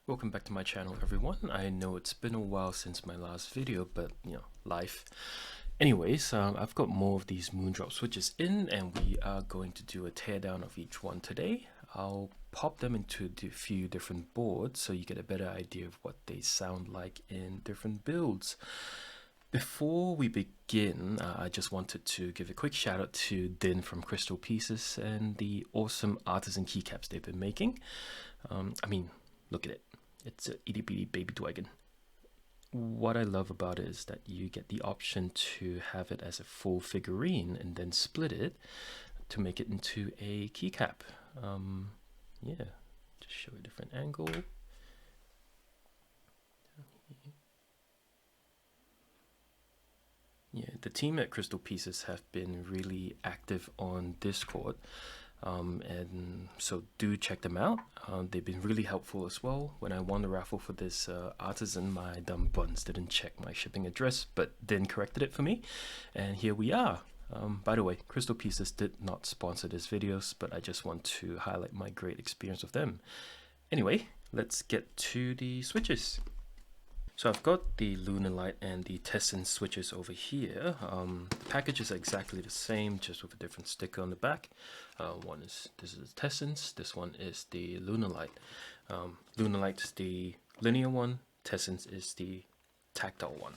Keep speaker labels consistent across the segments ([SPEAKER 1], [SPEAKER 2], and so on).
[SPEAKER 1] Welcome back to my channel, everyone. I know it's been a while since my last video, but life. Anyways, I've got more of these Moondrop switches in, and we are going to do a teardown of each one today. I'll pop them into a few different boards so you get a better idea of what they sound like in different builds. Before we begin, I just wanted to give a quick shout out to Din from Crystal Pieces and the awesome artisan keycaps they've been making. I mean, look at it. It's a itty bitty baby dragon. What I love about it is that you get the option to have it as a full figurine and then split it to make it into a keycap. Yeah, just show a different angle. Yeah, the team at Crystal Pieces have been really active on Discord, and so do check them out. They've been really helpful as well. When I won the raffle for this artisan, my dumb buns didn't check my shipping address, but then corrected it for me, and here we are. By the way, Crystal Pieces did not sponsor this videos, but I just want to highlight my great experience with them. Anyway, let's get to the switches. So I've got the Lunalight and the Tessence switches over here. The packages are exactly the same, just with a different sticker on the back. This is Tessence, this one is the Lunalight. Lunalight is the linear one, Tessence is the tactile one.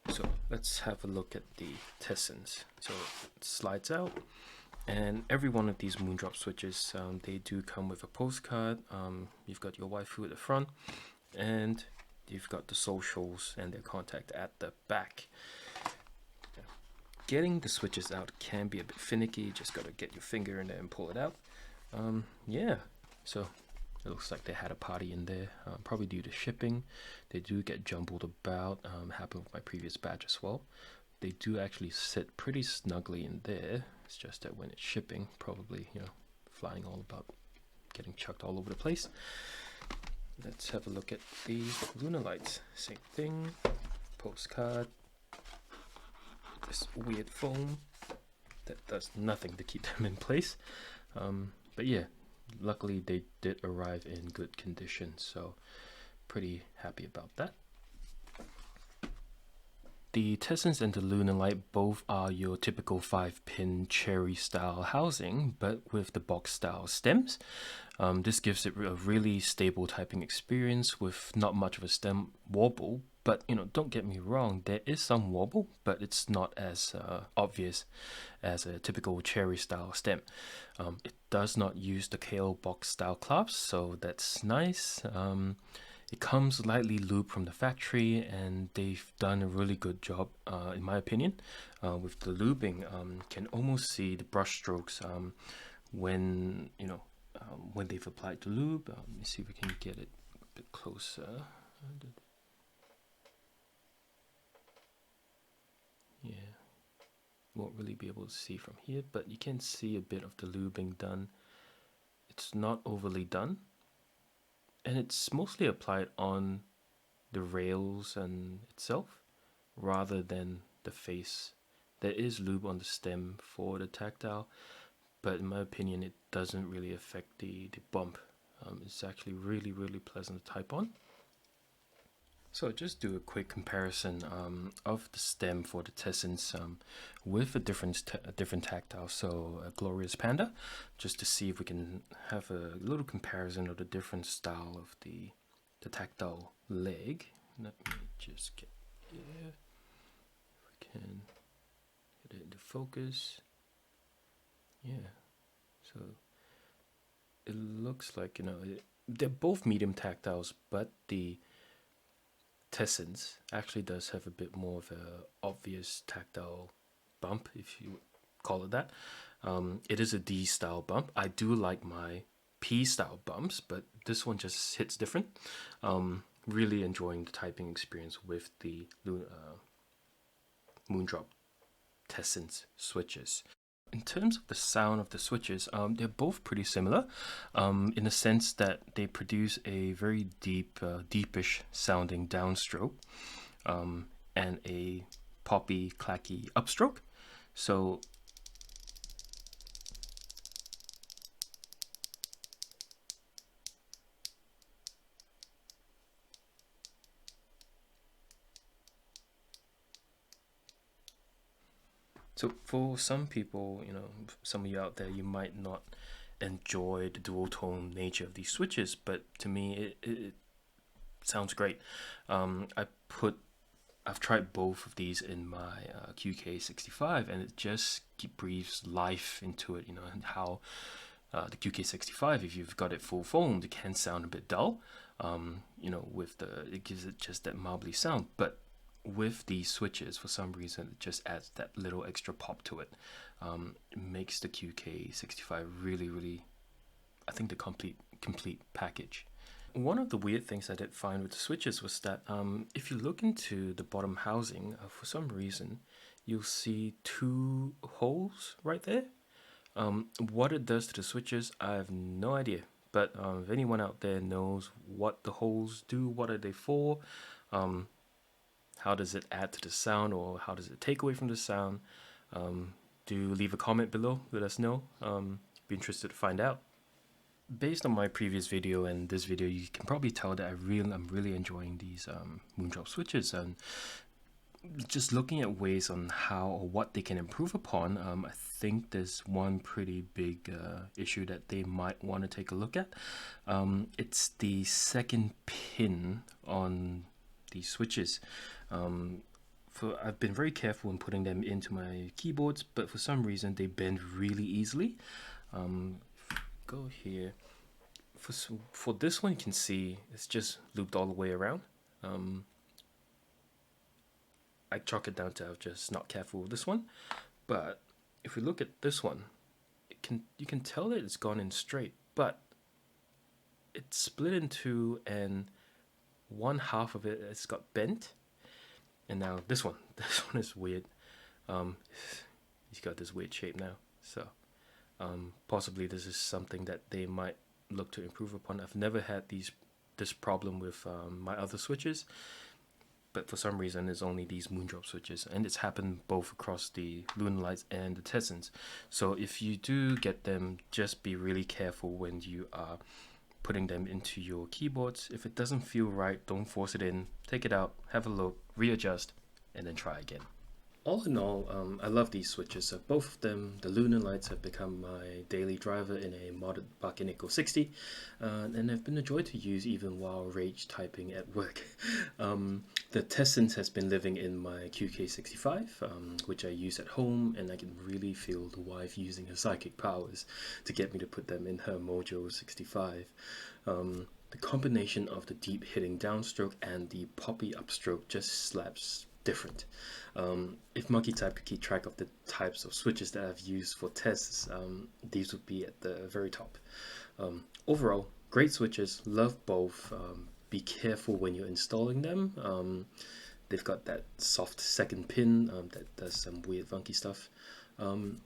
[SPEAKER 1] So let's have a look at the Tessence. So it slides out, and every one of these Moondrop switches, they do come with a postcard. You've got your waifu at the front, and you've got the socials and their contact at the back. Getting the switches out can be a bit finicky. Just got to get your finger in there and pull it out. Yeah, so it looks like they had a party in there, probably due to shipping. They do get jumbled about. Happened with my previous batch as well. They do actually sit pretty snugly in there. It's just that when it's shipping, probably flying all about, getting chucked all over the place. Let's have a look at the Lunalights. Same thing, postcard, this weird foam that does nothing to keep them in place. But yeah, luckily they did arrive in good condition, so pretty happy about that. The Tessence and the Lunalight both are your typical 5-pin cherry style housing, but with the box style stems. This gives it a really stable typing experience with not much of a stem wobble, but don't get me wrong, there is some wobble, but it's not as obvious as a typical cherry style stem. It does not use the KO box style clasps, so that's nice. It comes lightly lubed from the factory, and they've done a really good job, in my opinion, with the lubing. Can almost see the brush strokes when they've applied the lube. Let me see if we can get it a bit closer. Yeah, won't really be able to see from here, but you can see a bit of the lubing done. It's not overly done, and it's mostly applied on the rails and itself rather than the face. There is lube on the stem for the tactile, but in my opinion it doesn't really affect the bump. It's actually really pleasant to type on. So just do a quick comparison of the stem for the Tessence with a different tactile, so a Glorious Panda, just to see if we can have a little comparison of the different style of the tactile leg. Let me just get here, if we can get it into focus. Yeah, so it looks like they're both medium tactiles, but the Tessence actually does have a bit more of a obvious tactile bump, if you call it that. It is a D style bump. I do like my P style bumps, but this one just hits different. Really enjoying the typing experience with the Moondrop Tessence switches. In terms of the sound of the switches, they're both pretty similar, in the sense that they produce a very deepish sounding downstroke, and a poppy, clacky upstroke. So So for some people, you know, some of you out there, you might not enjoy the dual tone nature of these switches, but to me, it sounds great. I put I've tried both of these in my QK65, and it just breathes life into it. You know, and how the QK65, if you've got it full foamed, it can sound a bit dull. You know, with it gives it just that marbly sound. But with these switches, for some reason, it just adds that little extra pop to it. It makes the QK65 really, really, I think, the complete package. One of the weird things I did find with the switches was that if you look into the bottom housing, for some reason, you'll see two holes right there. What it does to the switches, I have no idea. But if anyone out there knows what the holes do, what are they for, how does it add to the sound, or how does it take away from the sound, do leave a comment below, let us know. Be interested to find out. Based on my previous video and this video, you can probably tell that I'm really enjoying these Moondrop switches, and just looking at ways on how or what they can improve upon. I think there's one pretty big issue that they might want to take a look at. It's the second pin on these switches. I've been very careful in putting them into my keyboards, but for some reason they bend really easily. Go here. For this one, you can see it's just looped all the way around. I chalk it down to just not careful with this one. But if we look at this one, you can tell that it's gone in straight, but it's split in two, and one half of it has got bent. And now this one is weird. He's got this weird shape now. So possibly this is something that they might look to improve upon. I've never had this problem with my other switches, but for some reason it's only these Moondrop switches, and it's happened both across the Lunalights and the Tessence. So if you do get them, just be really careful when you are putting them into your keyboards. If it doesn't feel right, don't force it in. Take it out, have a look, readjust, and then try again. All in all, I love these switches. Both of them, the Lunalights, have become my daily driver in a modded plugin NK60, and have been a joy to use even while rage typing at work. The Tessence has been living in my QK65, which I use at home, and I can really feel the wife using her psychic powers to get me to put them in her Mojo65. The combination of the deep hitting downstroke and the poppy upstroke just slaps different. If Monkey Type could keep track of the types of switches that I've used for tests, these would be at the very top. Overall, great switches, love both. Be careful when you're installing them. They've got that soft second pin that does some weird funky stuff.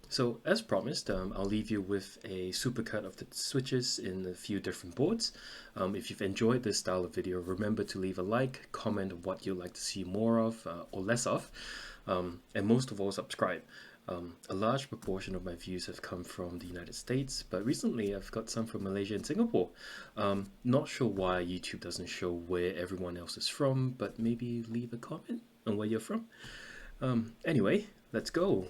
[SPEAKER 1] So as promised, I'll leave you with a supercut of the switches in a few different boards. If you've enjoyed this style of video, remember to leave a like, comment what you'd like to see more of or less of, and most of all, subscribe. A large proportion of my views have come from the United States, but recently I've got some from Malaysia and Singapore. Not sure why YouTube doesn't show where everyone else is from, but maybe leave a comment on where you're from. Anyway, let's go.